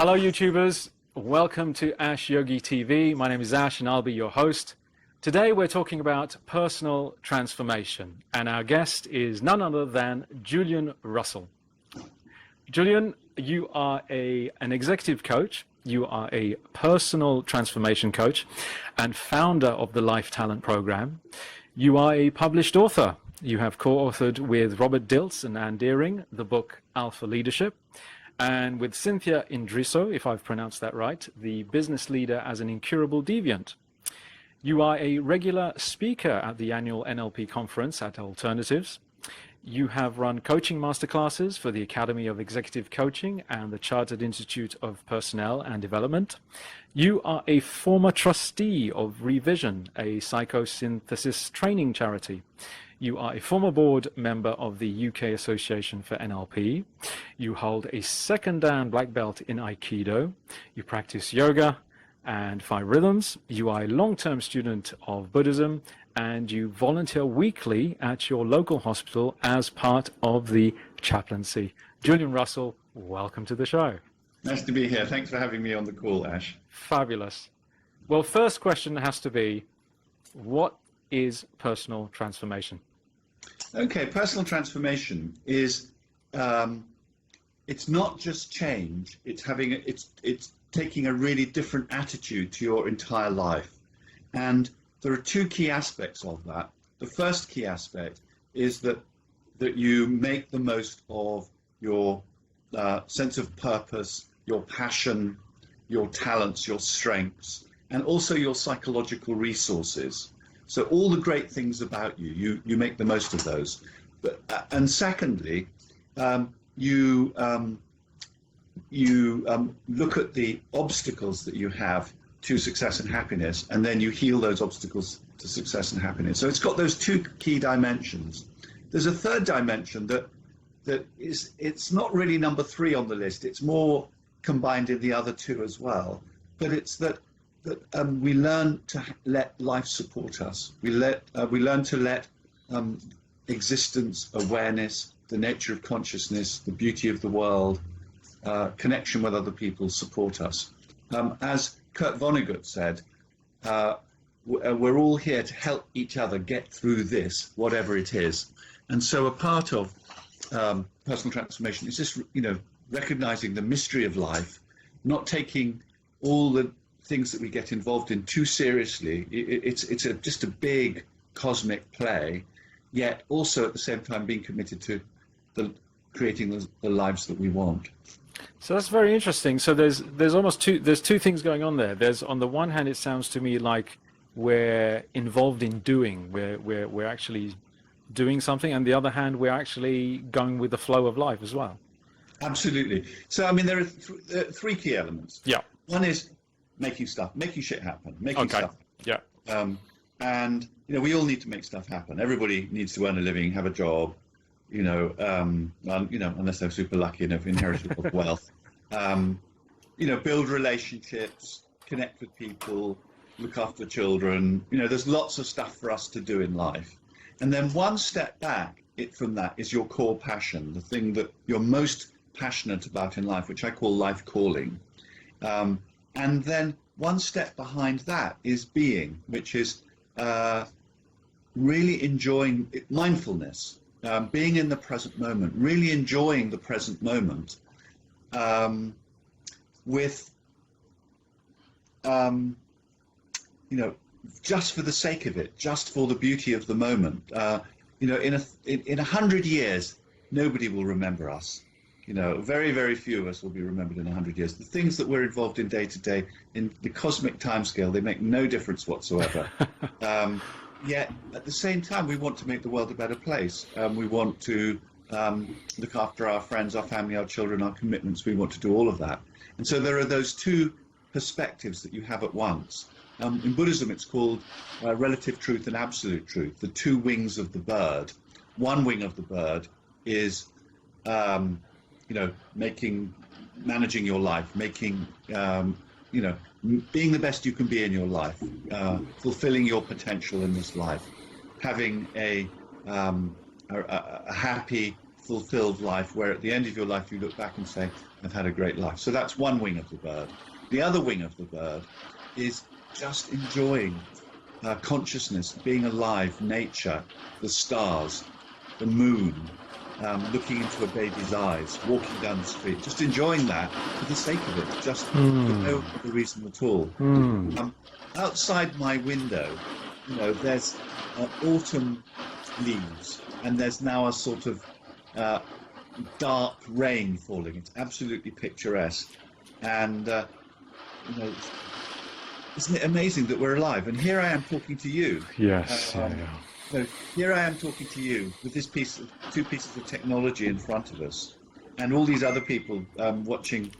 Hello YouTubers, welcome to Ash Yogi TV. My name is Ash and I'll be your host. Today we're talking about personal transformation and our guest is none other than Julian Russell. Julian, you are an executive coach, you are a personal transformation coach and founder of the Life Talent Program. You are a published author. You have co-authored with Robert Dilts and Ann Deering the book Alpha Leadership, and with Cynthia Indriso, if I've pronounced that right, The Business Leader as an Incurable Deviant. You are a regular speaker at the annual NLP conference at Alternatives. You have run coaching masterclasses for the Academy of Executive Coaching and the Chartered Institute of Personnel and Development. You are a former trustee of Revision, a psychosynthesis training charity. You are a former board member of the UK Association for NLP. You hold a second Dan black belt in Aikido. You practice yoga and 5 rhythms. You are a long-term student of Buddhism and you volunteer weekly at your local hospital as part of the chaplaincy. Julian Russell, welcome to the show. Nice to be here. Thanks for having me on the call, Ash. Fabulous. Well, first question has to be, what is personal transformation? Okay, personal transformation is, it's not just change, it's taking a really different attitude to your entire life. And there are 2 key aspects of that. The first key aspect is that you make the most of your sense of purpose, your passion, your talents, your strengths, and also your psychological resources. So all the great things about you make the most of those. And secondly, you look at the obstacles that you have to success and happiness, and then you heal those obstacles to success and happiness. So it's got those 2 key dimensions. There's a third dimension it's not really number 3 on the list. It's more combined in the other 2 as well. But it's that we learn to let life support us. We learn to let existence, awareness, the nature of consciousness, the beauty of the world, connection with other people support us. As Kurt Vonnegut said, we're all here to help each other get through this, whatever it is. And so a part of personal transformation is just, recognizing the mystery of life, not taking all the things that we get involved in too seriously. It's just a big cosmic play, yet also at the same time being committed to creating the lives that we want. So that's very interesting. So there's almost two things going on there. There's, on the one hand, it sounds to me like we're involved in doing, we're actually doing something, and the other hand, we're actually going with the flow of life as well. Absolutely. So I mean, there are 3 key elements. Yeah. One is making shit happen, making stuff. Yeah. And we all need to make stuff happen. Everybody needs to earn a living, have a job, unless they're super lucky and have inherited wealth. Build relationships, connect with people, look after children. There's lots of stuff for us to do in life. And then one step back from that is your core passion, the thing that you're most passionate about in life, which I call life calling. And then one step behind that is being, which is really enjoying mindfulness, being in the present moment, really enjoying the present moment with, just for the sake of it, just for the beauty of the moment. In 100 years, nobody will remember us. Very, very few of us will be remembered in 100 years. The things that we're involved in day to day, in the cosmic timescale, they make no difference whatsoever. Yet, at the same time, we want to make the world a better place. We want to look after our friends, our family, our children, our commitments. We want to do all of that. And so there are those 2 perspectives that you have at once. In Buddhism, it's called relative truth and absolute truth, the 2 wings of the bird. One wing of the bird is managing your life, being the best you can be in your life, fulfilling your potential in this life, having a happy, fulfilled life, where at the end of your life you look back and say, I've had a great life. So that's one wing of the bird. The other wing of the bird is just enjoying consciousness, being alive, nature, the stars, the moon, looking into a baby's eyes, walking down the street, just enjoying that for the sake of it, just for no other reason at all. Outside my window, there's autumn leaves, and there's now a sort of dark rain falling. It's absolutely picturesque, and isn't it amazing that we're alive? And here I am talking to you. Yes. So here I am talking to you with this two pieces of technology in front of us, and all these other people watching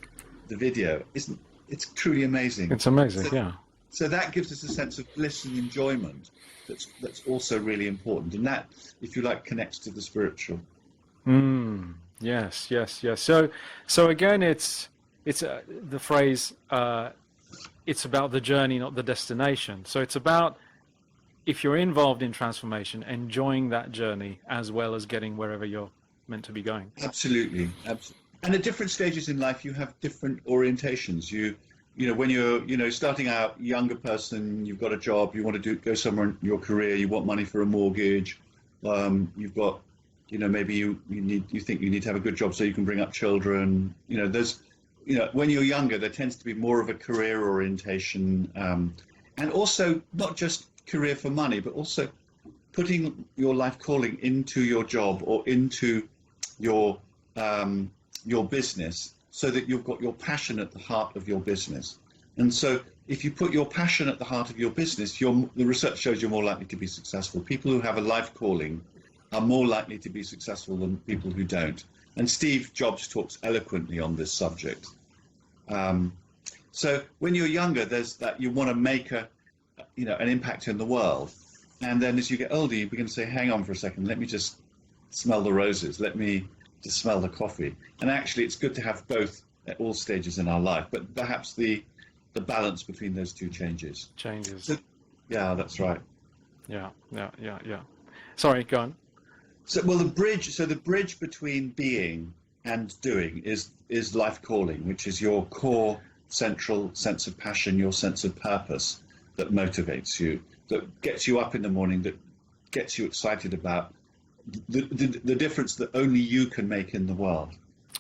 the video. It's truly amazing? It's amazing, So that gives us a sense of bliss and enjoyment that's also really important, and that, if you like, connects to the spiritual. Yes. So again, it's the phrase. It's about the journey, not the destination. So it's about, if you're involved in transformation, enjoying that journey as well as getting wherever you're meant to be going. Absolutely. And at different stages in life, you have different orientations. When you're starting out, younger person, you've got a job, you want to go somewhere in your career, you want money for a mortgage, you've got, maybe you think you need to have a good job so you can bring up children. When you're younger, there tends to be more of a career orientation, and also not just career for money, but also putting your life calling into your job or into your business, so that you've got your passion at the heart of your business. And so if you put your passion at the heart of your business, the research shows you're more likely to be successful. People who have a life calling are more likely to be successful than people who don't. And Steve Jobs talks eloquently on this subject. So when you're younger, there's that you want to make an impact in the world. And then as you get older, you begin to say, hang on for a second, let me just smell the roses. Let me just smell the coffee. And actually, it's good to have both at all stages in our life, but perhaps the balance between those two changes. So, yeah, that's right. Yeah. Sorry, go on. So, the bridge between being and doing is life calling, which is your core central sense of passion, your sense of purpose that motivates you, that gets you up in the morning, that gets you excited about the difference that only you can make in the world.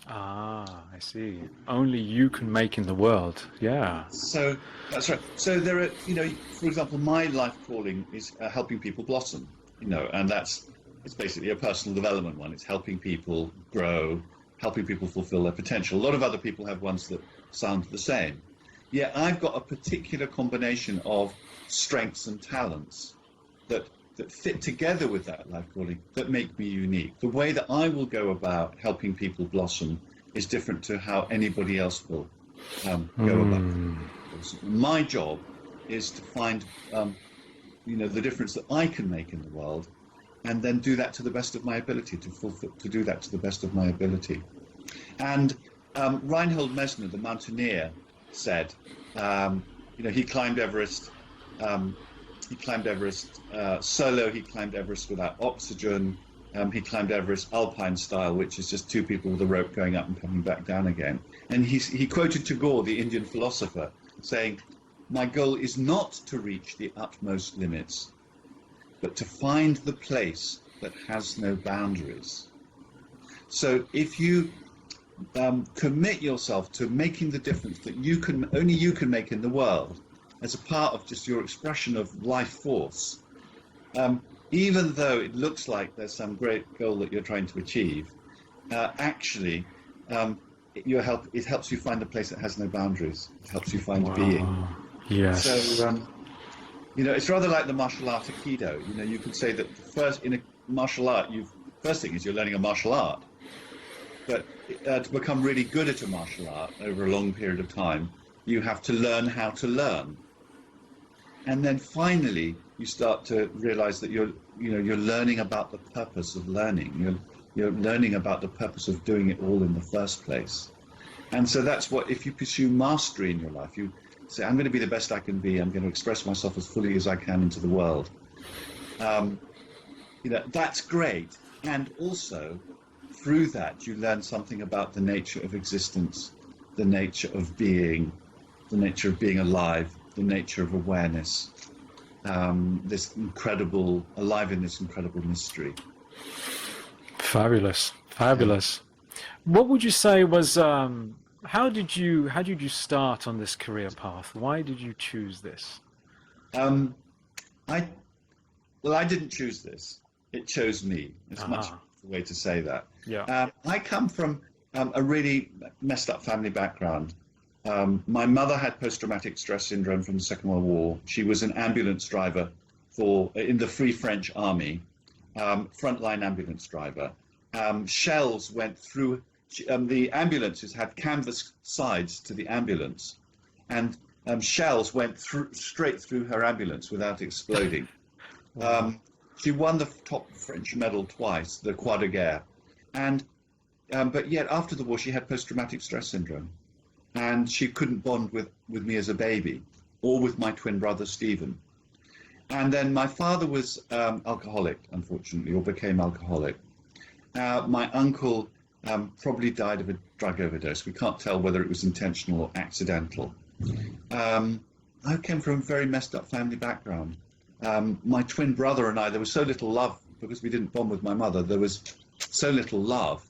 Ah, I see. Only you can make in the world. Yeah. So that's right. So there are, for example, my life calling is helping people blossom, and it's basically a personal development one. It's helping people grow, helping people fulfill their potential. A lot of other people have ones that sound the same. Yet I've got a particular combination of strengths and talents that fit together with that life calling, that make me unique. The way that I will go about helping people blossom is different to how anybody else will go about it. My job is to find the difference that I can make in the world, and then do that to the best of my ability, to do that to the best of my ability. And Reinhold Messner, the mountaineer, said, he climbed Everest. He climbed Everest solo. He climbed Everest without oxygen. He climbed Everest alpine style, which is just two people with a rope going up and coming back down again. And he quoted Tagore, the Indian philosopher, saying, "My goal is not to reach the utmost limits, but to find the place that has no boundaries." So if you commit yourself to making the difference that only you can make in the world, as a part of just your expression of life force, even though it looks like there's some great goal that you're trying to achieve, actually, it helps you find the place that has no boundaries. It helps you find being. Yes. So, it's rather like the martial art Aikido. You could say that first in a martial art, first thing is you're learning a martial art, but to become really good at a martial art over a long period of time, you have to learn how to learn. And then finally, you start to realize that you're learning about the purpose of learning. You're learning about the purpose of doing it all in the first place. And so that's what, if you pursue mastery in your life, you say, I'm going to be the best I can be. I'm going to express myself as fully as I can into the world. That's great. And also, through that, you learn something about the nature of existence, the nature of being, the nature of being alive, the nature of awareness, this incredible, alive in this incredible mystery. Fabulous, fabulous. What would you say was, how did you start on this career path? Why did you choose this? I didn't choose this. It chose me. It's much the way to say that. Yeah. I come from a really messed up family background. My mother had post-traumatic stress syndrome from the Second World War. She was an ambulance driver in the Free French Army, frontline ambulance driver. Shells went through. The ambulances had canvas sides to the ambulance, and shells went straight through her ambulance without exploding. Wow. She won the top French medal twice, the Croix de Guerre, but yet after the war she had post-traumatic stress syndrome, and she couldn't bond with me as a baby, or with my twin brother Stephen. And then my father was alcoholic, unfortunately, or became alcoholic. My uncle probably died of a drug overdose. We can't tell whether it was intentional or accidental. I came from a very messed up family background. My twin brother and I, there was so little love because we didn't bond with my mother. There was so little love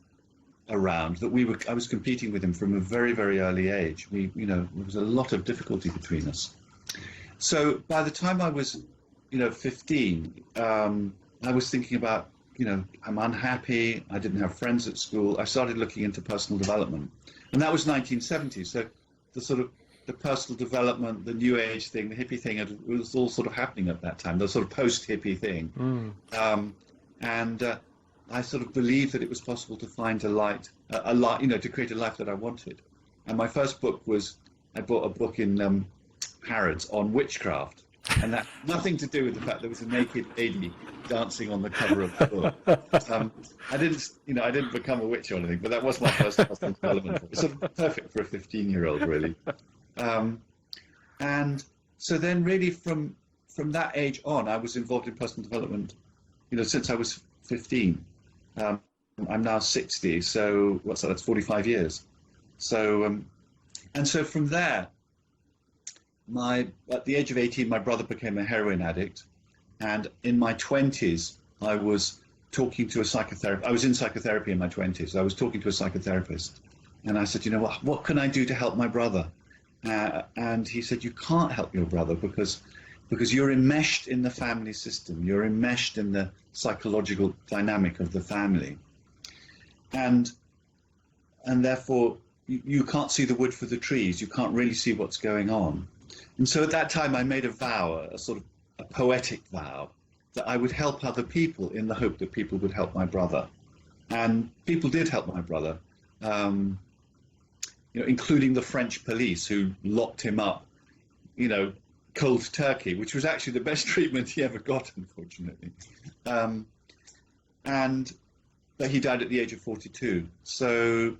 around that I was competing with him from a very, very early age. There was a lot of difficulty between us. So by the time I was, 15, I was thinking about, I'm unhappy. I didn't have friends at school. I started looking into personal development, and that was 1970. So the personal development, the new age thing, the hippie thing, it was all sort of happening at that time, the sort of post-hippie thing. I sort of believed that it was possible to find a light, to create a life that I wanted. And my first book was, I bought a book in Harrods on witchcraft, and that nothing to do with the fact there was a naked lady dancing on the cover of the book. I didn't become a witch or anything, but that was my first personal development. It's sort of perfect for a 15-year-old, really. And so then really from that age on, I was involved in personal development, since I was 15. I'm now 60, so what's that? That's 45 years. So, and so from there, at the age of 18, my brother became a heroin addict, and in my 20s, I was talking to a psychotherapist. I was in psychotherapy in my 20s. I was talking to a psychotherapist, and I said, what can I do to help my brother? And he said, you can't help your brother because you're enmeshed in the family system. You're enmeshed in the psychological dynamic of the family. And therefore, you can't see the wood for the trees. You can't really see what's going on. And so at that time, I made a vow, a sort of a poetic vow, that I would help other people in the hope that people would help my brother. And people did help my brother. Including the French police, who locked him up, cold turkey, which was actually the best treatment he ever got, unfortunately. But he died at the age of 42. So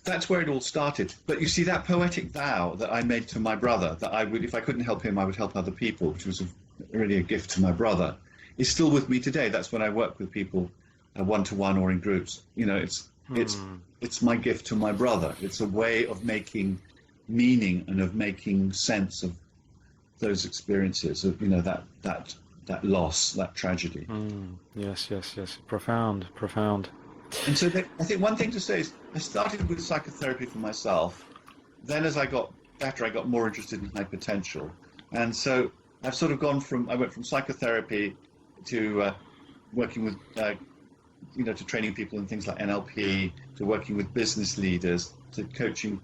that's where it all started. But you see, that poetic vow that I made to my brother, that I would, if I couldn't help him, I would help other people, which was really a gift to my brother, is still with me today. That's when I work with people one-to-one or in groups. It's my gift to my brother. It's a way of making meaning and of making sense of those experiences of that loss, that tragedy. Yes. Profound. And so I think one thing to say is I started with psychotherapy for myself. Then as I got better, I got more interested in high potential. And so I've sort of I went from psychotherapy to working with to training people in things like NLP, to working with business leaders, to coaching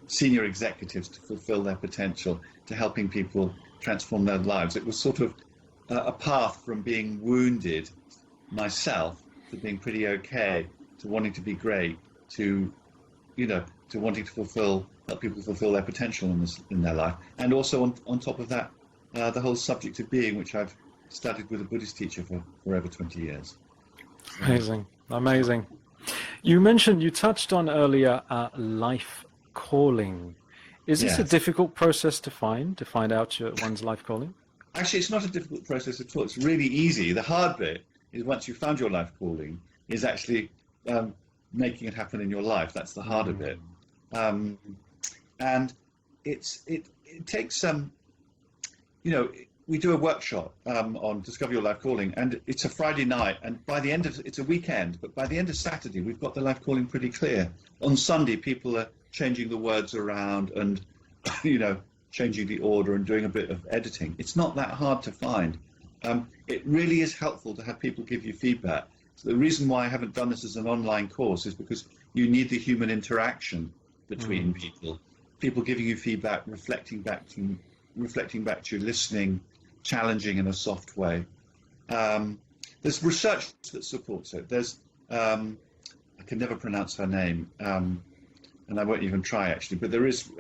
senior executives to fulfill their potential, to helping people transform their lives. It was sort of a path from being wounded myself to being pretty okay, to wanting to be great, to wanting to help people fulfill their potential in their life. And also on top of that, the whole subject of being, which I've studied with a Buddhist teacher for over 20 years. Amazing. You touched on earlier life calling. Is this a difficult process to find out one's life calling? Actually, it's not a difficult process at all. It's really easy. The hard bit is once you've found your life calling, is actually making it happen in your life. That's the harder bit. And it takes some, we do a workshop on Discover Your Life Calling, and it's a Friday night, and it's a weekend, but by the end of Saturday, we've got the life calling pretty clear. On Sunday, people are changing the words around and, changing the order and doing a bit of editing. It's not that hard to find. It really is helpful to have people give you feedback. So the reason why I haven't done this as an online course is because you need the human interaction between people giving you feedback, reflecting back to you, listening, challenging in a soft way. There's research that supports it. There's I can never pronounce her name, and I won't even try actually, but there is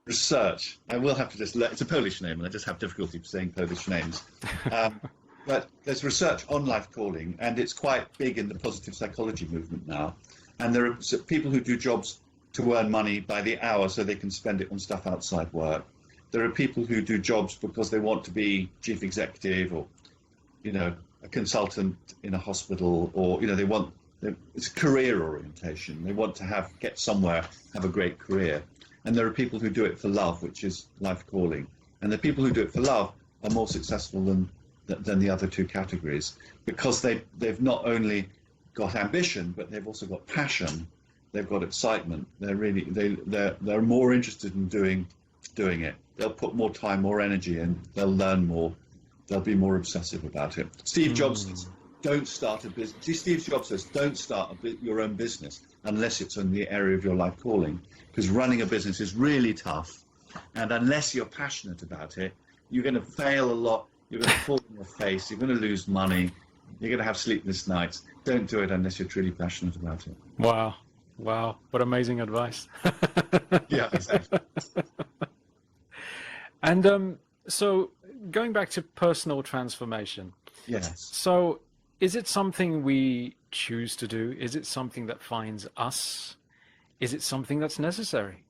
research. I will have to it's a Polish name, and I just have difficulty saying Polish names. But there's research on life calling, and it's quite big in the positive psychology movement now. And there are people who do jobs to earn money by the hour so they can spend it on stuff outside work. There are people who do jobs because they want to be chief executive or, a consultant in a hospital, or, it's career orientation. They want to get somewhere, have a great career. And there are people who do it for love, which is life calling. And the people who do it for love are more successful than the other two categories, because they've not only got ambition, but they've also got passion. They've got excitement. They're more interested in doing it. They'll put more time, more energy in. They'll learn more. They'll be more obsessive about it. Steve Jobs says, don't start a business. Steve Jobs says, don't start your own business unless it's in the area of your life calling, because running a business is really tough. And unless you're passionate about it, you're going to fail a lot. You're going to fall on your face. You're going to lose money. You're going to have sleepless nights. Don't do it unless you're truly passionate about it. Wow. What amazing advice. Yeah, exactly. And so going back to personal transformation. Yes. So is it something we choose to do? Is it something that finds us? Is it something that's necessary?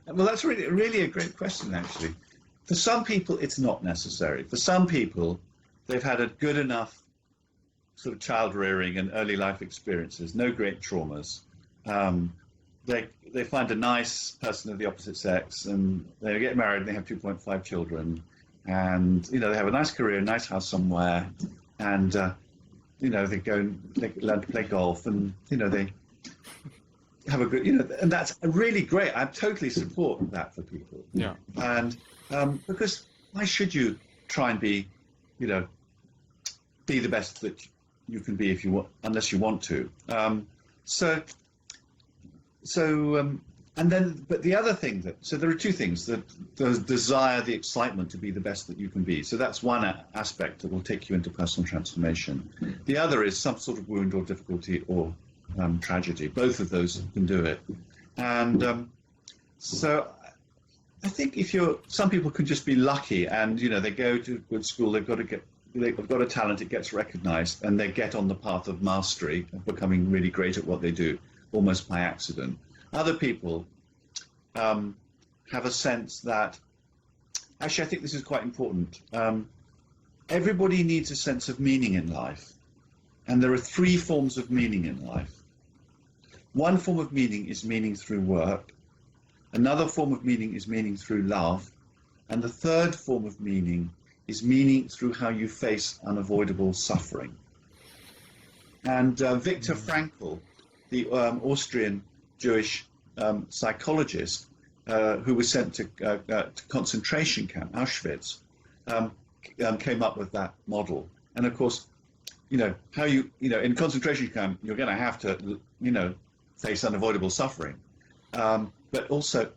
Well, that's really a great question, actually. For some people, it's not necessary. For some people, they've had a good enough sort of child rearing and early life experiences, no great traumas. They find a nice person of the opposite sex, and they get married and they have 2.5 children, and they have a nice career, a nice house somewhere, and they go and they learn to play golf, and they have a good, and that's really great. I totally support that for people. Yeah. And because why should you try and be the best that you can be if you want, unless you want to. And then, but the other thing so there are two things: the desire, the excitement to be the best that you can be. So that's one aspect that will take you into personal transformation. The other is some sort of wound or difficulty or tragedy. Both of those can do it. And so I think some people can just be lucky, and they go to good school, they've got a talent, it gets recognized, and they get on the path of mastery, of becoming really great at what they do, almost by accident. Other people have a sense that, actually, I think this is quite important. Everybody needs a sense of meaning in life, and there are three forms of meaning in life. One form of meaning is meaning through work. Another form of meaning is meaning through love. And the third form of meaning is meaning through how you face unavoidable suffering. And Viktor Frankl, the Austrian Jewish psychologist who was sent to concentration camp, Auschwitz, came up with that model. And of course, how in concentration camp, you're going to have to, face unavoidable suffering. But also,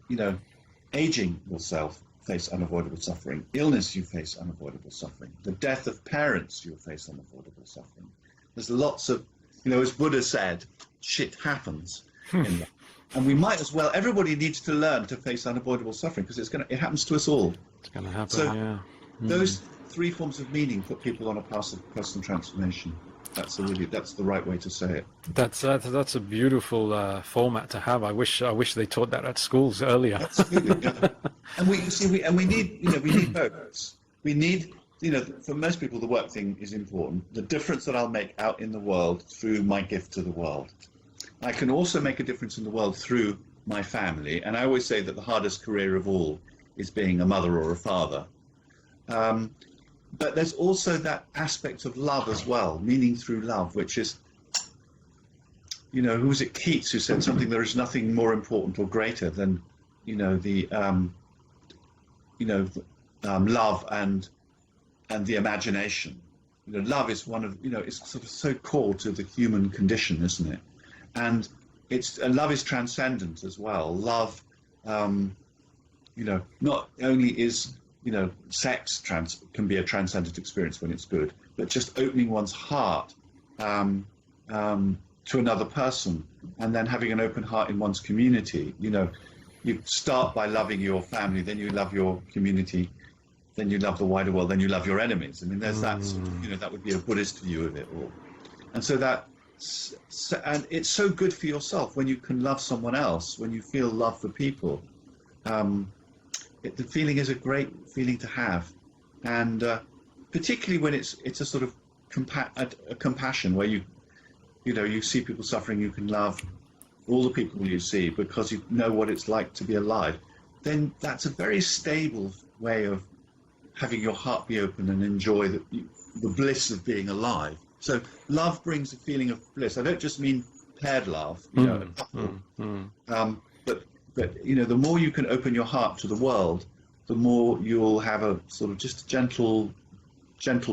aging yourself, face unavoidable suffering. Illness, you face unavoidable suffering. The death of parents, you'll face unavoidable suffering. There's lots of, as Buddha said, shit happens in life. And we might as well, everybody needs to learn to face unavoidable suffering, because it happens to us all. It's going to happen, so yeah. Those three forms of meaning put people on a path of personal transformation. That's the right way to say it. That's a beautiful format to have. I wish they taught that at schools earlier. Absolutely, yeah. And we need both. We need for most people, the work thing is important. The difference that I'll make out in the world through my gift to the world. I can also make a difference in the world through my family. And I always say that the hardest career of all is being a mother or a father. But there's also that aspect of love as well, meaning through love, which is, who was it, Keats, who said something, there is nothing more important or greater than, love and the imagination. Love is one of, it's sort of so core to the human condition, isn't it? And love is transcendent as well. Love, not only is, sex can be a transcendent experience when it's good, but just opening one's heart to another person, and then having an open heart in one's community. You start by loving your family, then you love your community, then you love the wider world, then you love your enemies. I mean, there's that sort of, that would be a Buddhist view of it all. And so and it's so good for yourself when you can love someone else, when you feel love for people. The feeling is a great feeling to have, and particularly when it's a sort of a compassion where you see people suffering, you can love all the people you see because you know what it's like to be alive. Then that's a very stable way of having your heart be open and enjoy the bliss of being alive. So love brings a feeling of bliss. I don't just mean paired love, a couple. But the more you can open your heart to the world, the more you'll have a sort of just gentle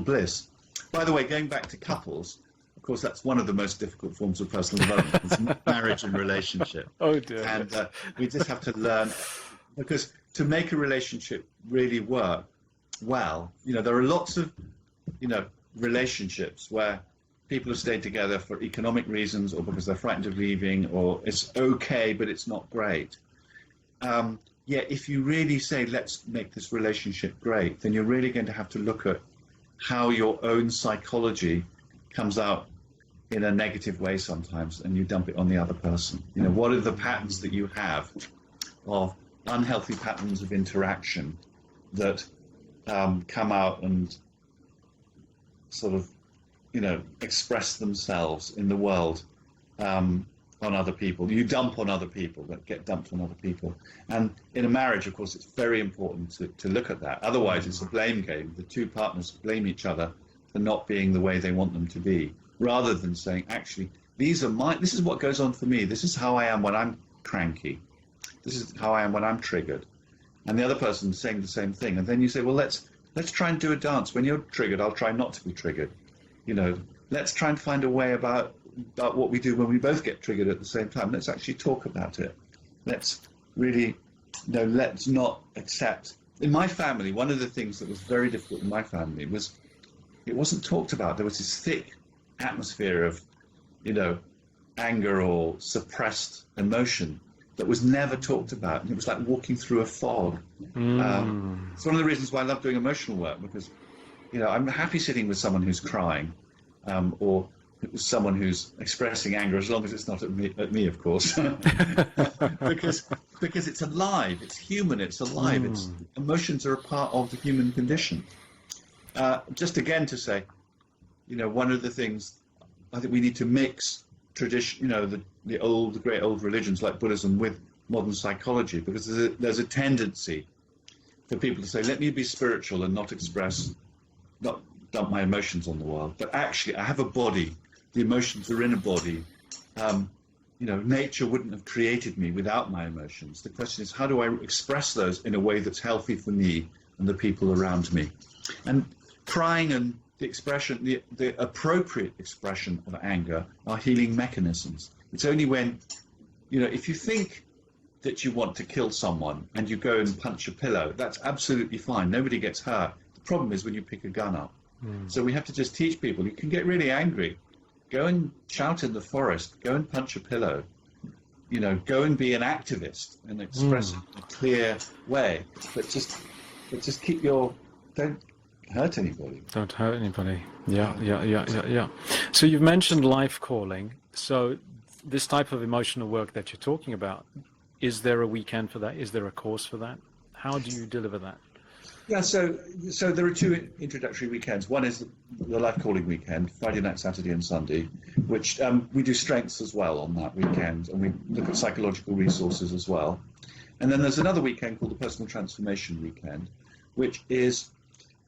bliss. By the way, going back to couples, of course, that's one of the most difficult forms of personal development, is marriage and relationship. Oh dear. And we just have to learn, because to make a relationship really work well, there are lots of, relationships where people have stayed together for economic reasons, or because they're frightened of leaving, or it's okay, but it's not great. If you really say, let's make this relationship great, then you're really going to have to look at how your own psychology comes out in a negative way sometimes, and you dump it on the other person. What are the patterns that you have of unhealthy patterns of interaction that come out and sort of, express themselves in the world on other people. You dump on other people, that get dumped on other people. And in a marriage, of course, it's very important to look at that. Otherwise, it's a blame game. The two partners blame each other for not being the way they want them to be, rather than saying, actually, this is what goes on for me. This is how I am when I'm cranky. This is how I am when I'm triggered. And the other person's saying the same thing. And then you say, well, let's try and do a dance. When you're triggered, I'll try not to be triggered. Let's try and find a way about what we do when we both get triggered at the same time. Let's actually talk about it. Let's really, let's not accept. In my family, one of the things that was very difficult in my family was it wasn't talked about. There was this thick atmosphere of, anger or suppressed emotion that was never talked about. And it was like walking through a fog. It's one of the reasons why I love doing emotional work, because, I'm happy sitting with someone who's crying, or someone who's expressing anger, as long as it's not at me, of course, because it's alive, it's human, it's alive. Emotions are a part of the human condition. Just again to say, one of the things I think we need to mix tradition, the great old religions like Buddhism with modern psychology, because there's a tendency for people to say, let me be spiritual and not dump my emotions on the world. But actually, I have a body. The emotions are in a body. Nature wouldn't have created me without my emotions. The question is, how do I express those in a way that's healthy for me and the people around me? And crying and the appropriate expression of anger are healing mechanisms. It's only when, if you think that you want to kill someone and you go and punch a pillow, that's absolutely fine. Nobody gets hurt. The problem is when you pick a gun up. So we have to just teach people, you can get really angry. Go and shout in the forest. Go and punch a pillow. Go and be an activist and express it in a clear way. But just keep don't hurt anybody. Don't hurt anybody. Yeah. So you've mentioned life calling. So this type of emotional work that you're talking about, is there a weekend for that? Is there a course for that? How do you deliver that? Yeah, so there are two introductory weekends. One is the Life Calling weekend, Friday night, Saturday, and Sunday, which we do strengths as well on that weekend, and we look at psychological resources as well. And then there's another weekend called the Personal Transformation weekend, which is,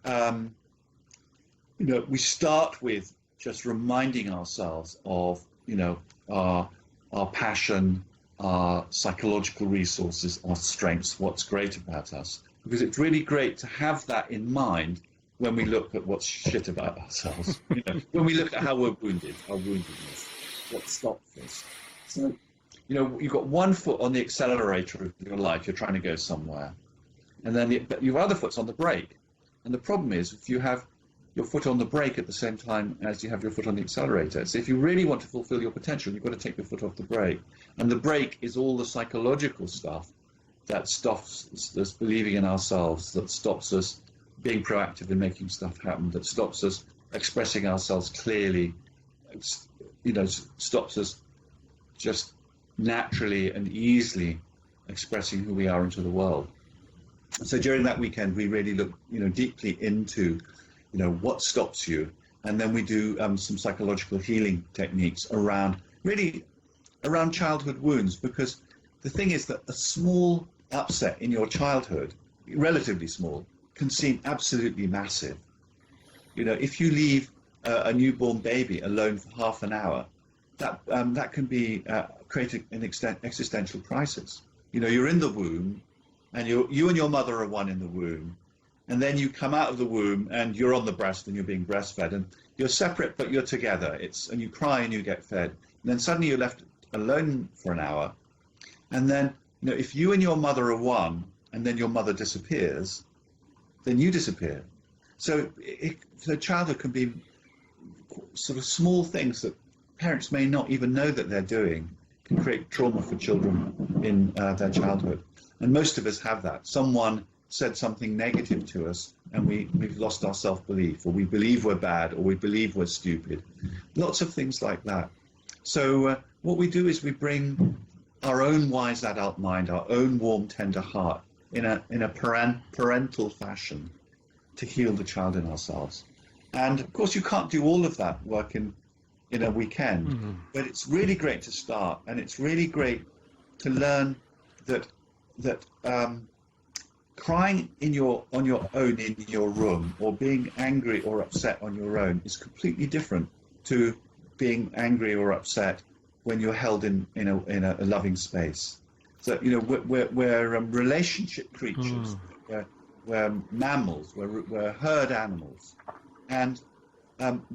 we start with just reminding ourselves of, our passion, our psychological resources, our strengths, what's great about us. Because it's really great to have that in mind when we look at what's shit about ourselves. When we look at how we're wounded, our woundedness, what stops us. So, you've got one foot on the accelerator of your life, you're trying to go somewhere. And then your other foot's on the brake. And the problem is, if you have your foot on the brake at the same time as you have your foot on the accelerator. So if you really want to fulfill your potential, you've got to take your foot off the brake. And the brake is all the psychological stuff that stops us believing in ourselves, that stops us being proactive in making stuff happen, that stops us expressing ourselves clearly, stops us just naturally and easily expressing who we are into the world. So during that weekend, we really look, deeply into, what stops you, and then we do some psychological healing techniques around childhood wounds, because the thing is that a small upset in your childhood, relatively small, can seem absolutely massive. If you leave a newborn baby alone for half an hour, that can be create an existential crisis. You're in the womb, and you and your mother are one in the womb, and then you come out of the womb and you're on the breast and you're being breastfed, and you're separate but you're together. And you cry and you get fed, and then suddenly you're left alone for an hour, and then if you and your mother are one, and then your mother disappears, then you disappear. So childhood can be sort of small things that parents may not even know that they're doing, can create trauma for children in their childhood. And most of us have that. Someone said something negative to us, and we've lost our self-belief, or we believe we're bad, or we believe we're stupid. Lots of things like that. So what we do is we bring our own wise adult mind, our own warm, tender heart, in a parental fashion, to heal the child in ourselves. And of course, you can't do all of that work in a weekend, but it's really great to start, and it's really great to learn that crying on your own in your room, or being angry or upset on your own, is completely different to being angry or upset when you're held in a loving space. So we're relationship creatures. We're mammals. We're herd animals, and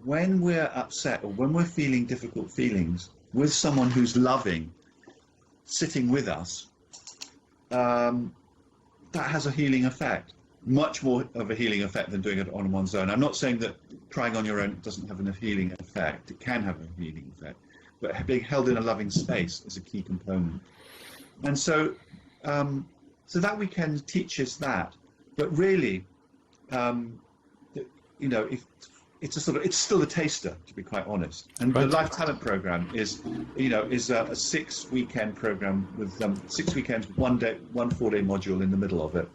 when we're upset or when we're feeling difficult feelings with someone who's loving, sitting with us, that has a healing effect, much more of a healing effect than doing it on one's own. I'm not saying that crying on your own doesn't have a healing effect. It can have a healing effect, but being held in a loving space is a key component. And so that weekend teaches that, but really, it's still a taster, to be quite honest. And the Life Talent program is a 6-weekend program with 6 weekends, with one 4-day module in the middle of it,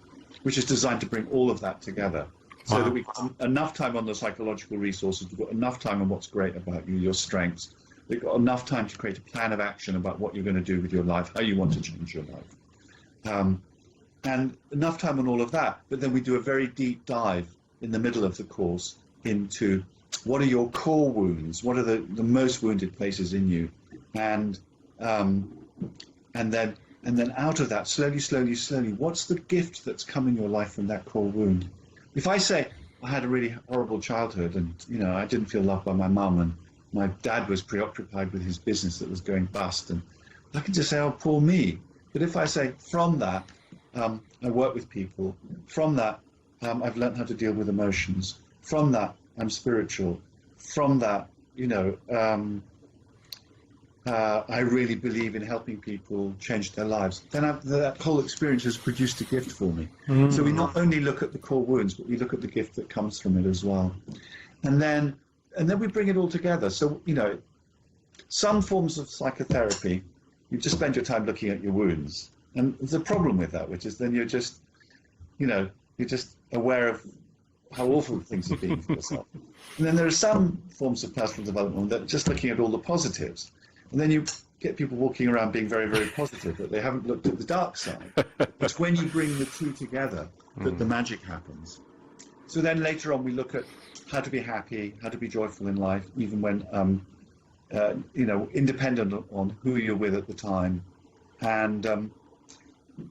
which is designed to bring all of that together, so that we've got enough time on the psychological resources, we've got enough time on what's great about you, your strengths, we've got enough time to create a plan of action about what you're going to do with your life, how you want to change your life, and enough time on all of that. But then we do a very deep dive in the middle of the course into what are your core wounds, what are the most wounded places in you, and then out of that, slowly, what's the gift that's come in your life from that core wound? If I say I had a really horrible childhood, and I didn't feel loved by my mum, and my dad was preoccupied with his business that was going bust, and I can just say, oh, poor me. But if I say, from that, I work with people, from that, I've learned how to deal with emotions, from that, I'm spiritual, from that, I really believe in helping people change their lives, then that whole experience has produced a gift for me. So we not only look at the core wounds, but we look at the gift that comes from it as well. And then we bring it all together. So, some forms of psychotherapy, you just spend your time looking at your wounds. And there's a problem with that, which is then you're just, You're just aware of how awful things have been for yourself. And then there are some forms of personal development that are just looking at all the positives. And then you get people walking around being very, very positive, but they haven't looked at the dark side. It's when you bring the two together that the magic happens. So then later on we look at how to be happy, how to be joyful in life, even when, independent on who you're with at the time.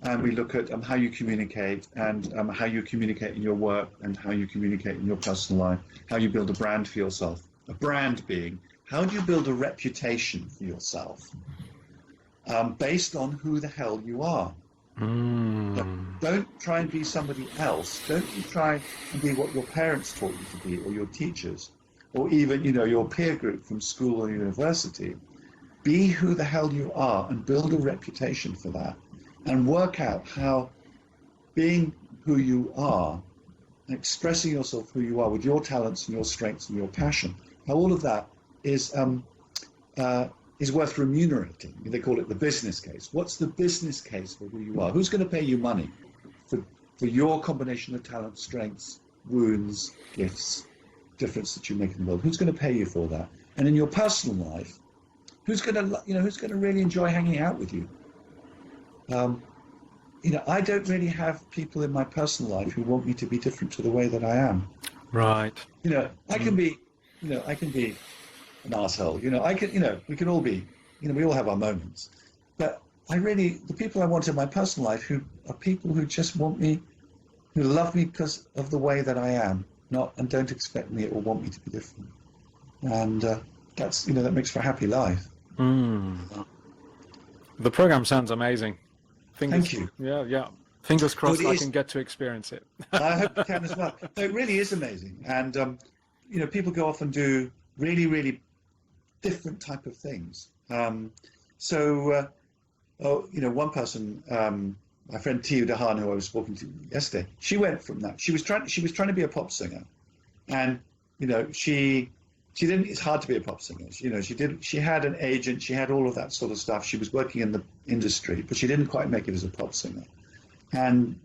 And we look at how you communicate, and how you communicate in your work, and how you communicate in your personal life, how you build a brand for yourself. A brand being, how do you build a reputation for yourself based on who the hell you are? Don't try and be somebody else. Don't you try and be what your parents taught you to be, or your teachers, or even your peer group from school or university. Be who the hell you are and build a reputation for that. And work out how being who you are, expressing yourself who you are with your talents and your strengths and your passion, how all of that is worth remunerating. They call it the business case. What's the business case for who you are? Who's going to pay you money for your combination of talents, strengths, wounds, gifts, difference that you make in the world? Who's going to pay you for that? And in your personal life, who's going to really enjoy hanging out with you? I don't really have people in my personal life who want me to be different to the way that I am. Right. I can be, an asshole. We can all be, we all have our moments. But the people I want in my personal life who are people who just want me, who love me because of the way that I am, and don't expect me or want me to be different. And that's, that makes for a happy life. The program sounds amazing. Thank you. Yeah. Fingers crossed I can get to experience it. I hope you can as well. No, it really is amazing. And, people go off and do really, really different type of things. One person, my friend Tiu Dahan, who I was talking to yesterday, she went from that. She was trying to be a pop singer. And, she didn't, it's hard to be a pop singer. She had an agent, she had all of that sort of stuff. She was working in the industry, but she didn't quite make it as a pop singer. And,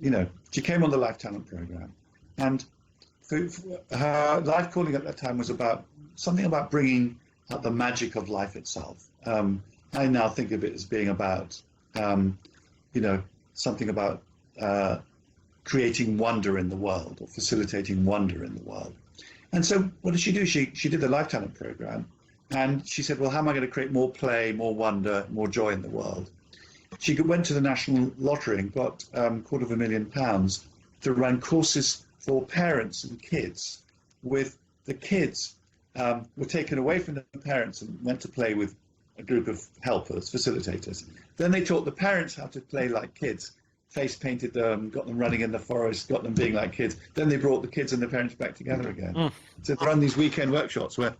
she came on the Life Talent program. And her life calling at that time was about something about bringing out the magic of life itself. I now think of it as being about, something about creating wonder in the world, or facilitating wonder in the world. And so what did she do? She did the Life Talent program, and she said, well, how am I going to create more play, more wonder, more joy in the world? She went to the National Lottery and got £250,000 to run courses for parents and kids. With the kids were taken away from the parents and went to play with a group of helpers, facilitators. Then they taught the parents how to play like kids, face painted them, got them running in the forest, got them being like kids. Then they brought the kids and the parents back together again. So they run these weekend workshops where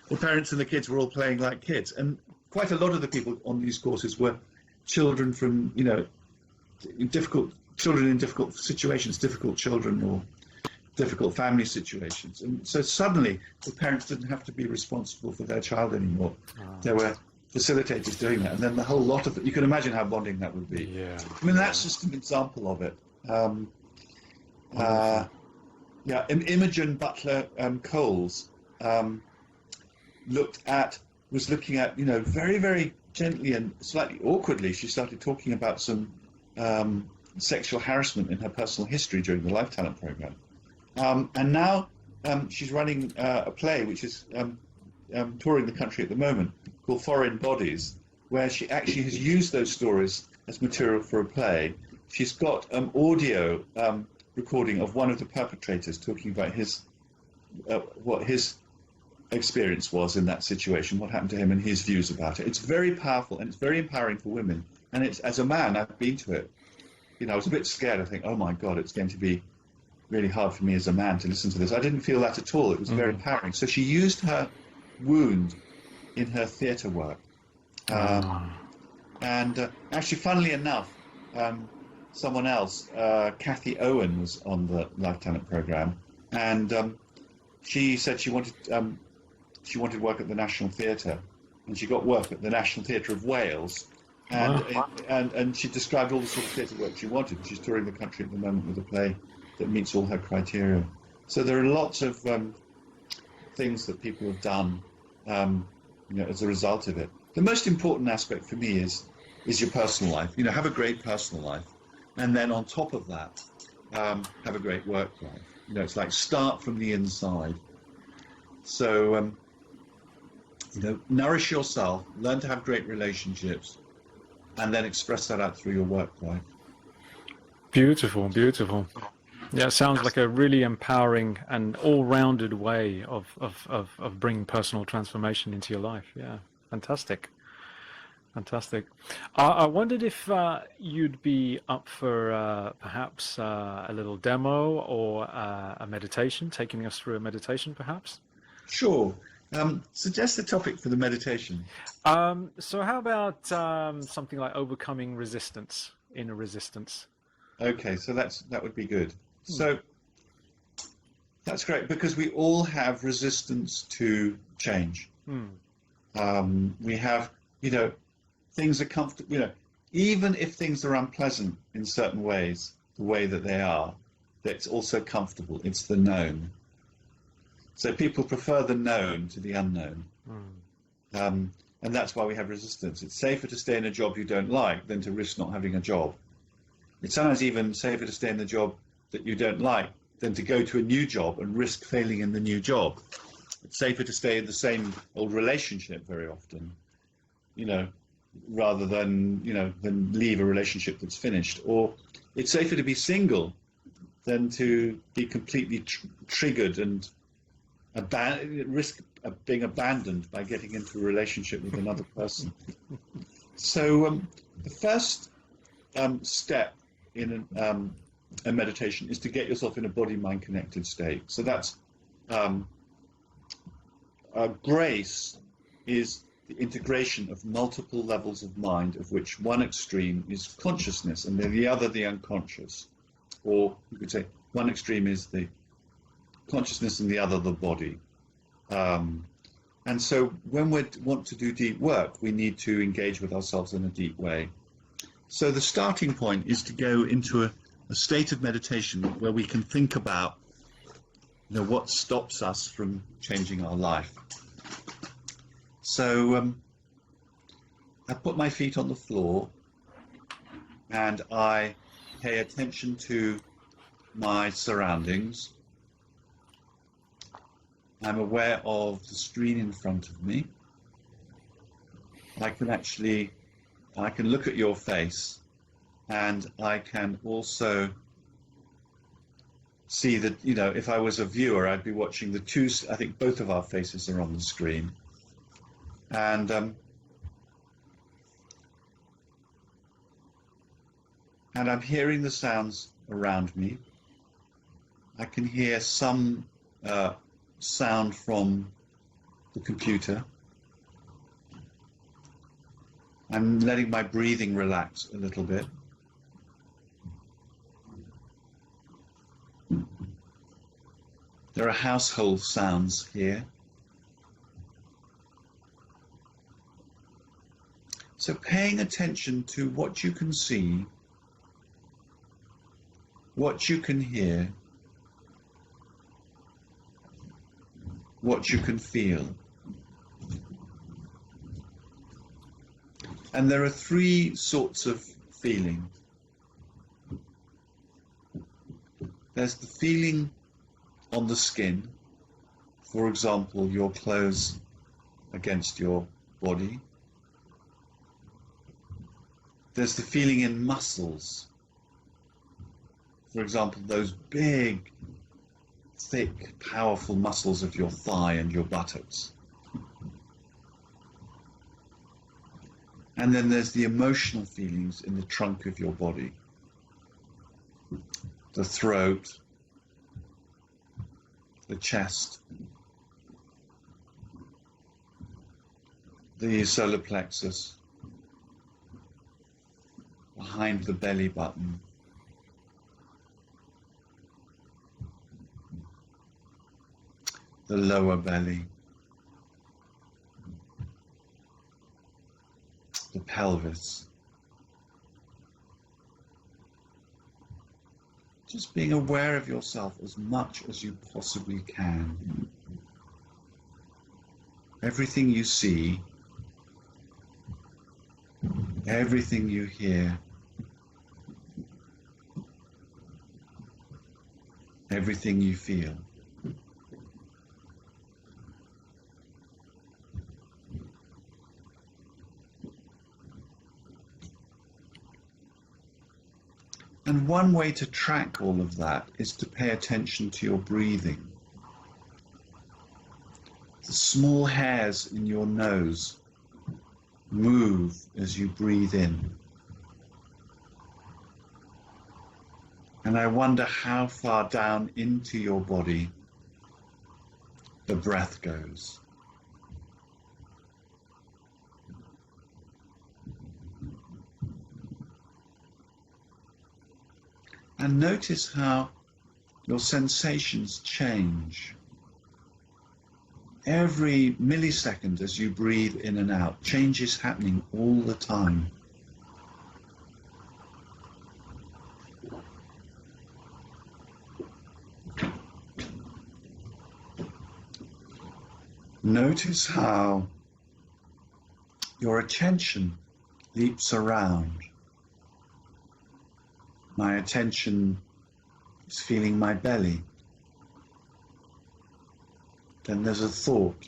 the parents and the kids were all playing like kids. And quite a lot of the people on these courses were children from, difficult situations, difficult children or difficult family situations. And so suddenly the parents didn't have to be responsible for their child anymore. There were facilitators doing that. And then the whole lot of it, you can imagine how bonding that would be. Yeah. I mean, that's just an example of it. Imogen Butler Coles was looking at, very, very gently and slightly awkwardly, she started talking about some sexual harassment in her personal history during the Life Talent program. And now she's running a play which is touring the country at the moment, called Foreign Bodies, where she actually has used those stories as material for a play. She's got an audio recording of one of the perpetrators talking about what his experience was in that situation, what happened to him and his views about it. It's very powerful and it's very empowering for women. And it's, as a man, I've been to it. I was a bit scared. I think, oh my God, it's going to be really hard for me as a man to listen to this. I didn't feel that at all. It was very empowering. So she used her wound in her theatre work. And actually, funnily enough, someone else, Kathy Owen, was on the Life Talent program, and she said she wanted work at the National Theatre, and she got work at the National Theatre of Wales, and she described all the sort of theatre work she wanted. She's touring the country at the moment with a play that meets all her criteria. So there are lots of things that people have done, as a result of it. The most important aspect for me is your personal life. Have a great personal life, and then on top of that, have a great work life. It's like start from the inside. So, nourish yourself, learn to have great relationships, and then express that out through your work life. Beautiful, beautiful. Yeah, it sounds like a really empowering and all-rounded way of bringing personal transformation into your life. Yeah, fantastic. Fantastic. I wondered if you'd be up for perhaps a little demo or a meditation, taking us through a meditation, perhaps? Sure. Suggest the topic for the meditation. So how about something like overcoming resistance, inner resistance? Okay, so that would be good. So that's great because we all have resistance to change. We have, things are comfortable, even if things are unpleasant in certain ways, the way that they are, that's also comfortable. It's the known. So people prefer the known to the unknown. And that's why we have resistance. It's safer to stay in a job you don't like than to risk not having a job. It's sometimes even safer to stay in the job that you don't like than to go to a new job and risk failing in the new job. It's safer to stay in the same old relationship very often, rather than leave a relationship that's finished. Or it's safer to be single than to be completely triggered and risk being abandoned by getting into a relationship with another person. So the first step in a meditation is to get yourself in a body-mind connected state. So that's grace is the integration of multiple levels of mind, of which one extreme is consciousness and then the other the unconscious. Or you could say one extreme is the consciousness and the other the body. And so when we want to do deep work, we need to engage with ourselves in a deep way. So the starting point is to go into a state of meditation where we can think about what stops us from changing our life. So I put my feet on the floor and I pay attention to my surroundings. I'm aware of the screen in front of me. I can look at your face, and I can also see that, if I was a viewer, I'd be watching I think both of our faces are on the screen. And I'm hearing the sounds around me. I can hear some sound from the computer. I'm letting my breathing relax a little bit. There are household sounds here. So paying attention to what you can see, what you can hear, what you can feel. And there are three sorts of feeling. There's the feeling on the skin, for example, your clothes against your body. There's the feeling in muscles, for example, those big, thick, powerful muscles of your thigh and your buttocks. And then there's the emotional feelings in the trunk of your body, the throat, the chest, the solar plexus, behind the belly button, the lower belly, the pelvis. Just being aware of yourself as much as you possibly can. Everything you see, everything you hear, everything you feel. And one way to track all of that is to pay attention to your breathing. The small hairs in your nose move as you breathe in. And I wonder how far down into your body the breath goes. And notice how your sensations change. Every millisecond as you breathe in and out, change is happening all the time. Notice how your attention leaps around. My attention is feeling my belly. Then there's a thought.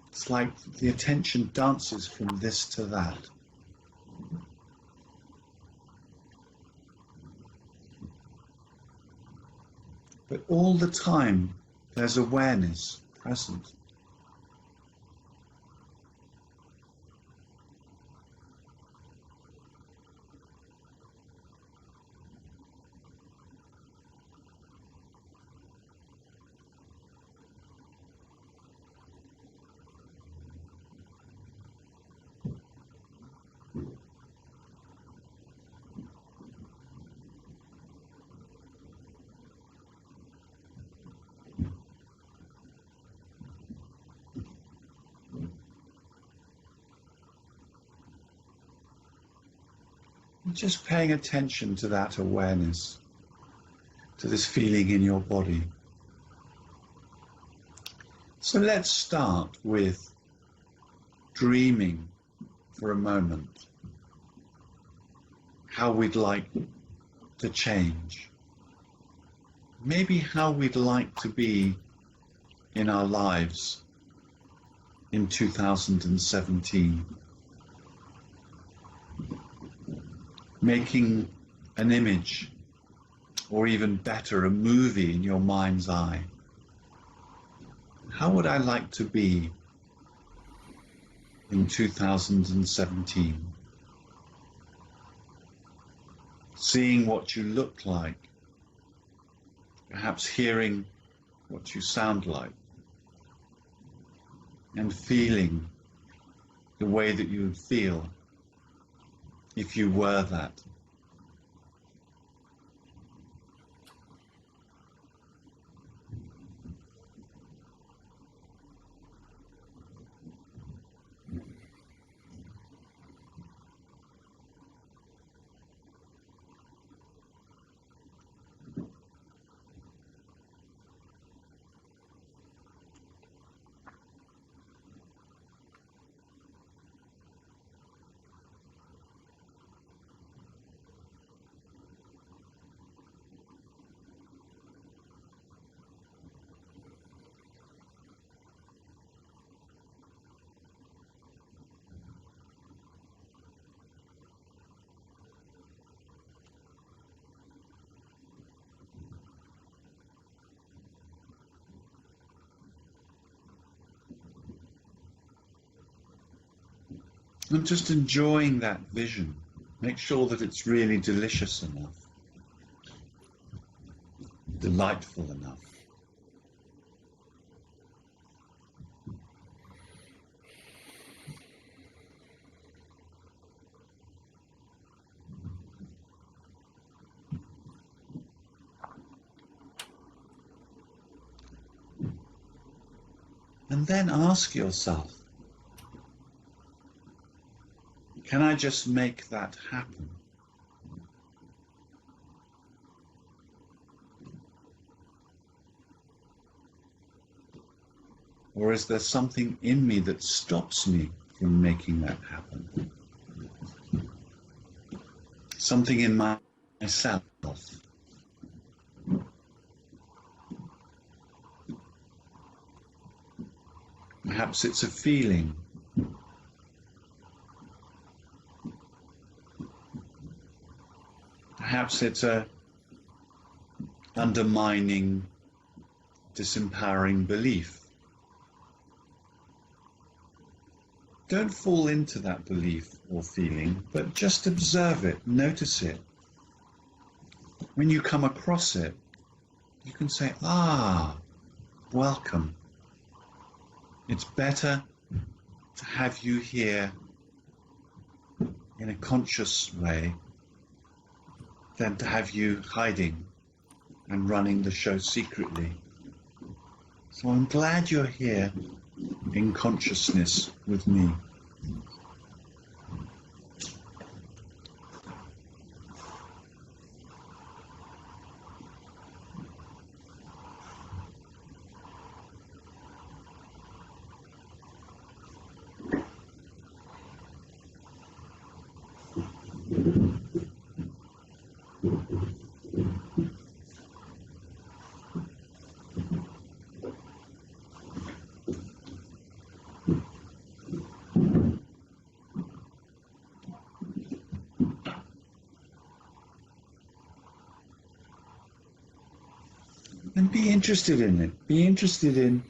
It's like the attention dances from this to that. But all the time, there's awareness present. Just paying attention to that awareness, to this feeling in your body. So let's start with dreaming for a moment how we'd like to change. Maybe how we'd like to be in our lives in 2017. Making an image, or even better, a movie in your mind's eye. How would I like to be in 2017? Seeing what you look like, perhaps hearing what you sound like, and feeling the way that you would feel if you were that. And just enjoying that vision. Make sure that it's really delicious enough, delightful enough. And then ask yourself, can I just make that happen? Or is there something in me that stops me from making that happen? Something in myself. Perhaps it's a feeling. Perhaps it's a undermining, disempowering belief. Don't fall into that belief or feeling, but just observe it, notice it. When you come across it, you can say, ah, welcome. It's better to have you here in a conscious way than to have you hiding and running the show secretly. So I'm glad you're here in consciousness with me. And be interested in it. Be interested in,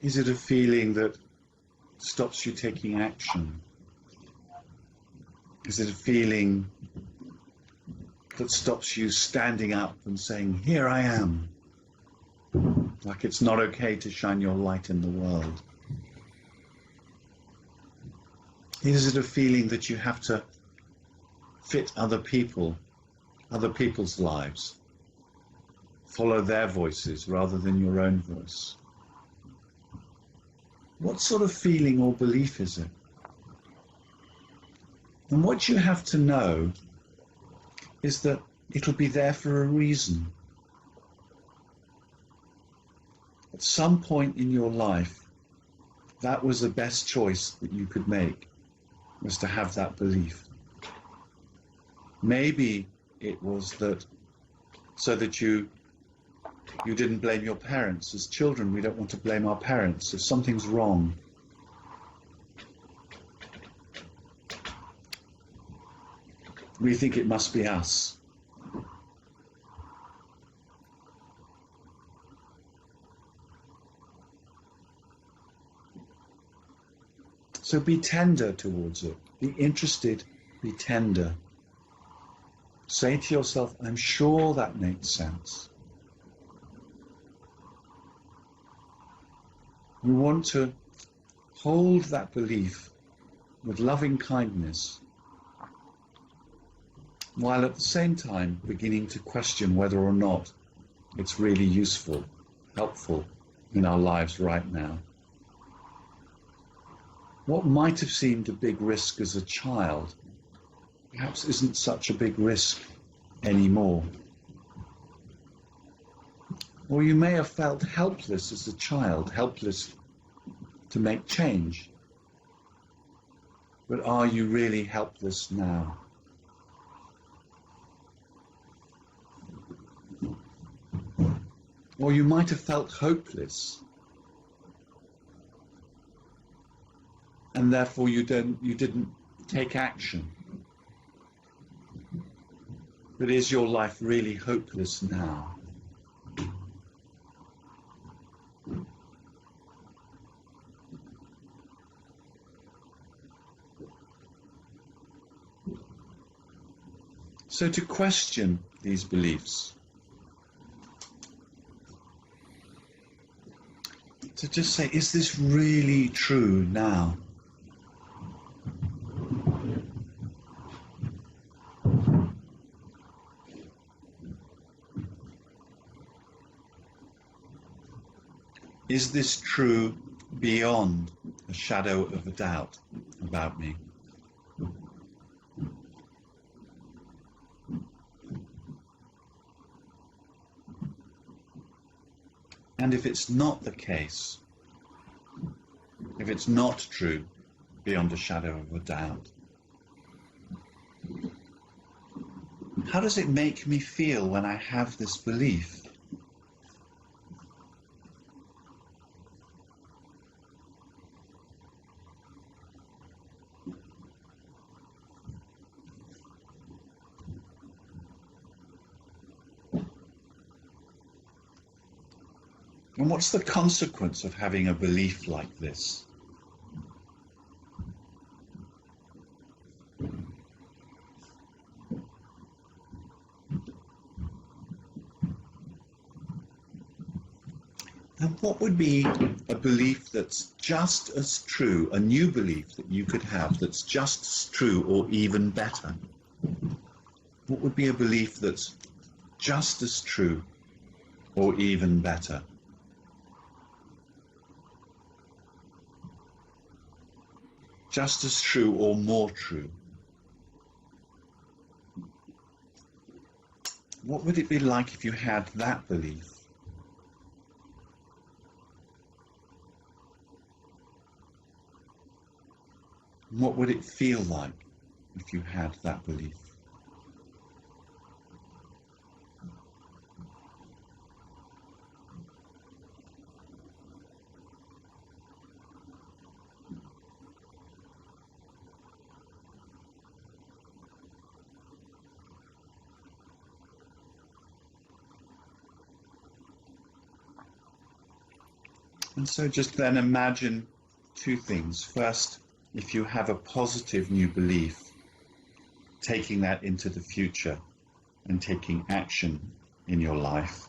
is it a feeling that stops you taking action? Is it a feeling that stops you standing up and saying, here I am? Like it's not okay to shine your light in the world. Is it a feeling that you have to fit other people's lives? Follow their voices rather than your own voice? What sort of feeling or belief is it? And what you have to know is that it'll be there for a reason. At some point in your life, that was the best choice that you could make, was to have that belief. Maybe it was that so that you didn't blame your parents. As children, we don't want to blame our parents. If something's wrong, we think it must be us. So be tender towards it. Be interested, be tender. Say to yourself, I'm sure that makes sense. We want to hold that belief with loving kindness, while at the same time beginning to question whether or not it's really useful, helpful in our lives right now. What might have seemed a big risk as a child perhaps isn't such a big risk anymore. Or you may have felt helpless as a child, helpless to make change. But are you really helpless now? Or you might have felt hopeless, and therefore you didn't take action. But is your life really hopeless now? So to question these beliefs, to just say, is this really true now? Is this true beyond a shadow of a doubt about me? And if it's not the case, if it's not true beyond a shadow of a doubt? How does it make me feel when I have this belief? And what's the consequence of having a belief like this? And what would be a belief that's just as true, a new belief that you could have that's just as true or even better? What would be a belief that's just as true or even better? Just as true or more true? What would it be like if you had that belief? What would it feel like if you had that belief? And so just then imagine two things. First, if you have a positive new belief, taking that into the future and taking action in your life.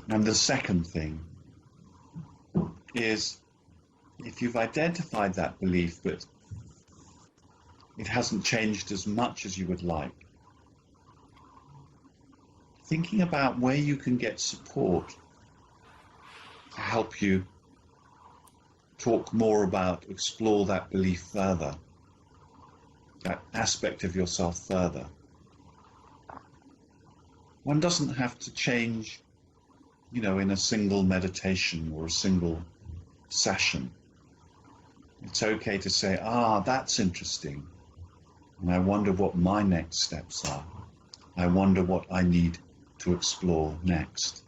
And the second thing is, if you've identified that belief but it hasn't changed as much as you would like, thinking about where you can get support to help you talk more about, explore that belief further, that aspect of yourself further. One doesn't have to change, in a single meditation or a single session. It's okay to say, that's interesting, and I wonder what my next steps are. I wonder what I need to explore next.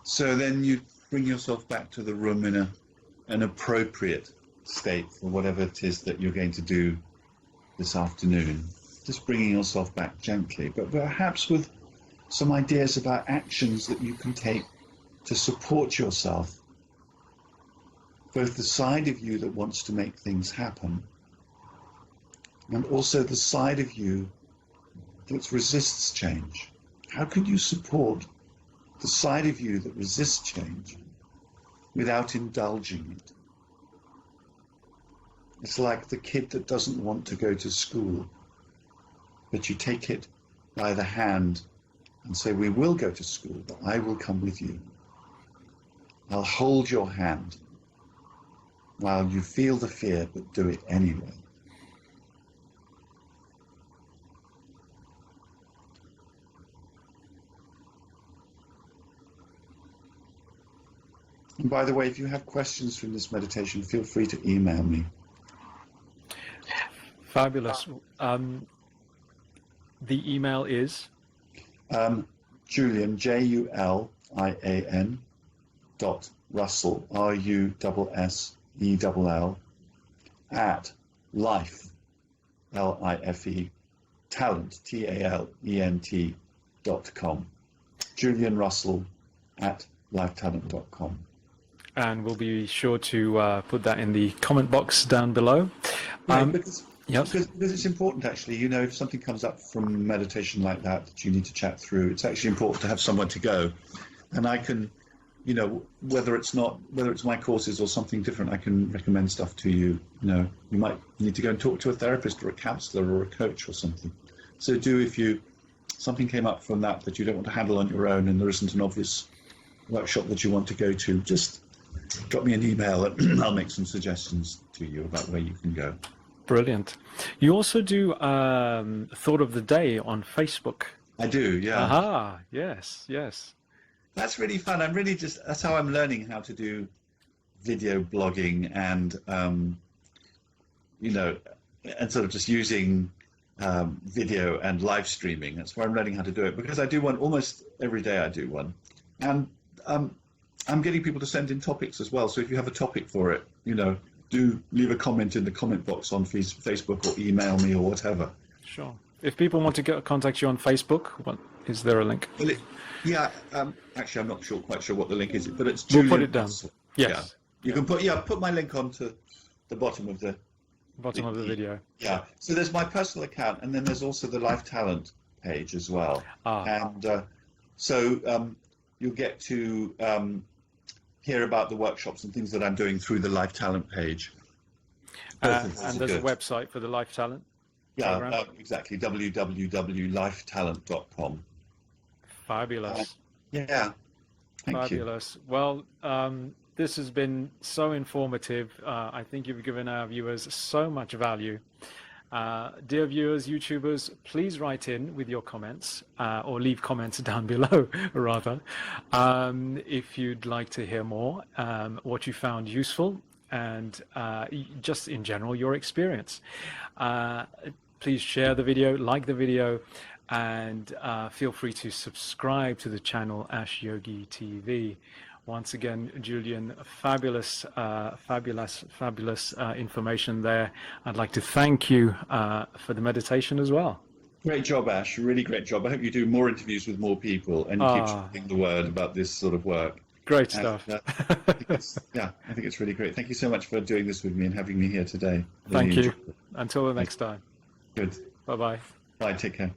So then you bring yourself back to the room in an appropriate state for whatever it is that you're going to do this afternoon. Just bringing yourself back gently, but perhaps with some ideas about actions that you can take to support yourself. Both the side of you that wants to make things happen, and also the side of you that resists change. How could you support the side of you that resists change without indulging it? It's like the kid that doesn't want to go to school, but you take it by the hand and say, we will go to school, but I will come with you. I'll hold your hand while you feel the fear, but do it anyway. And by the way, if you have questions from this meditation, feel free to email me. Fabulous. The email is? Julian, Julian, Russell, Russell, at life, Life, talent, talent.com. Julian Russell at lifetalent.com. And we'll be sure to put that in the comment box down below. Right, because it's important, actually, if something comes up from meditation like that you need to chat through, it's actually important to have somewhere to go and I can, whether it's my courses or something different, I can recommend stuff to you. You might need to go and talk to a therapist or a counselor or a coach or something. So if something came up from that you don't want to handle on your own, and there isn't an obvious workshop that you want to go to, just drop me an email and I'll make some suggestions to you about where you can go. Brilliant. You also do Thought of the Day on Facebook. I do, yeah. Aha, yes. That's really fun. That's how I'm learning how to do video blogging and, and sort of just using video and live streaming. That's where I'm learning how to do it, because I do one almost every day. I do one, and I'm getting people to send in topics as well. So if you have a topic for it, do leave a comment in the comment box on Facebook, or email me or whatever. Sure. If people want to contact you on Facebook, is there a link? Well, actually, I'm not quite sure what the link is, but it's We'll Julian put it down. Russell. Yes. You can put my link onto the bottom of the video. Yeah. So there's my personal account, and then there's also the Life Talent page as well. And so you'll get to hear about the workshops and things that I'm doing through the Life Talent page. And there's a website for the Life Talent program? Exactly. www.lifetalent.com. Fabulous. Yeah. Fabulous. Well, this has been so informative. I think you've given our viewers so much value. Dear viewers, YouTubers, please write in with your comments, or leave comments down below, rather, if you'd like to hear more, what you found useful, and just in general, your experience. Please share the video, like the video, and feel free to subscribe to the channel Ash Yogi TV. Once again, Julian, fabulous information there. I'd like to thank you for the meditation as well. Great job, Ash. Really great job. I hope you do more interviews with more people and you keep spreading the word about this sort of work. Great stuff. I think it's really great. Thank you so much for doing this with me and having me here today. Thank you. Until the next time. Good. Bye-bye. Bye. Take care.